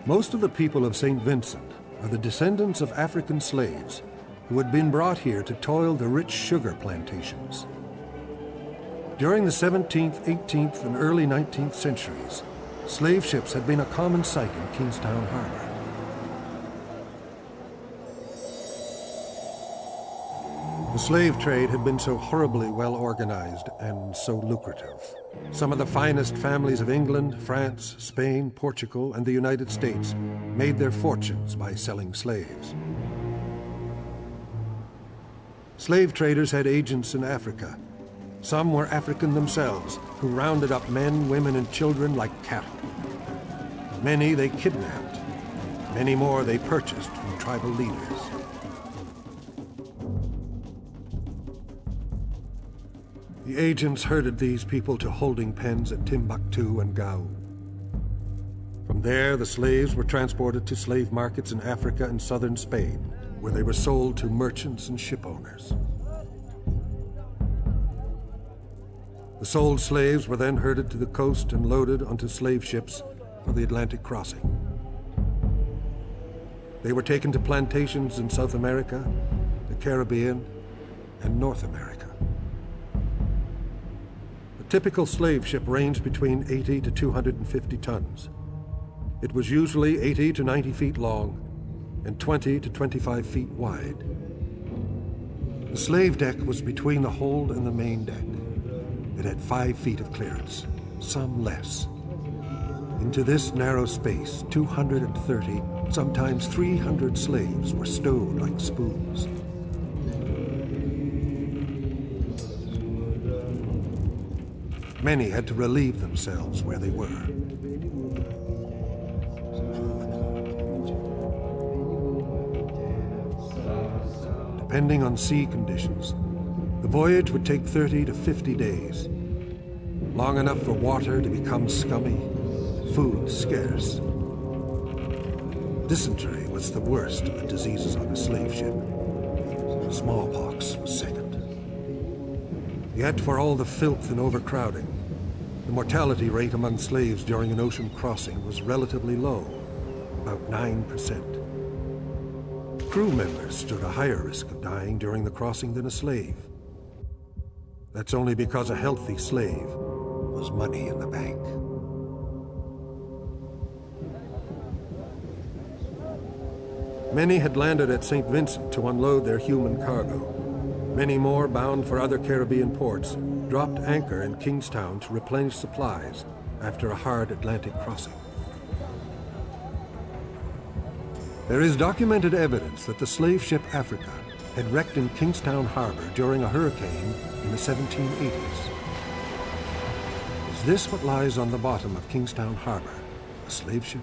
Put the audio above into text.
Most of the people of St. Vincent are the descendants of African slaves who had been brought here to toil the rich sugar plantations. During the 17th, 18th, and early 19th centuries, slave ships had been a common sight in Kingstown Harbor. The slave trade had been so horribly well organized and so lucrative. Some of the finest families of England, France, Spain, Portugal, and the United States made their fortunes by selling slaves. Slave traders had agents in Africa. Some were African themselves, who rounded up men, women, and children like cattle. Many they kidnapped. Many more they purchased from tribal leaders. The agents herded these people to holding pens at Timbuktu and Gao. From there, the slaves were transported to slave markets in Africa and southern Spain, where they were sold to merchants and ship owners. The sold slaves were then herded to the coast and loaded onto slave ships for the Atlantic crossing. They were taken to plantations in South America, the Caribbean, and North America. A typical slave ship ranged between 80 to 250 tons. It was usually 80 to 90 feet long and 20 to 25 feet wide. The slave deck was between the hold and the main deck. It had 5 feet of clearance, some less. Into this narrow space, 230, sometimes 300 slaves were stowed like spoons. Many had to relieve themselves where they were. Depending on sea conditions, the voyage would take 30 to 50 days, long enough for water to become scummy, food scarce. Dysentery was the worst of the diseases on a slave ship. Smallpox was second. Yet for all the filth and overcrowding, the mortality rate among slaves during an ocean crossing was relatively low, about 9%. Crew members stood a higher risk of dying during the crossing than a slave. That's only because a healthy slave was money in the bank. Many had landed at St. Vincent to unload their human cargo. Many more, bound for other Caribbean ports, dropped anchor in Kingstown to replenish supplies after a hard Atlantic crossing. There is documented evidence that the slave ship Africa had wrecked in Kingstown Harbor during a hurricane in the 1780s. Is this what lies on the bottom of Kingstown Harbor, a slave ship?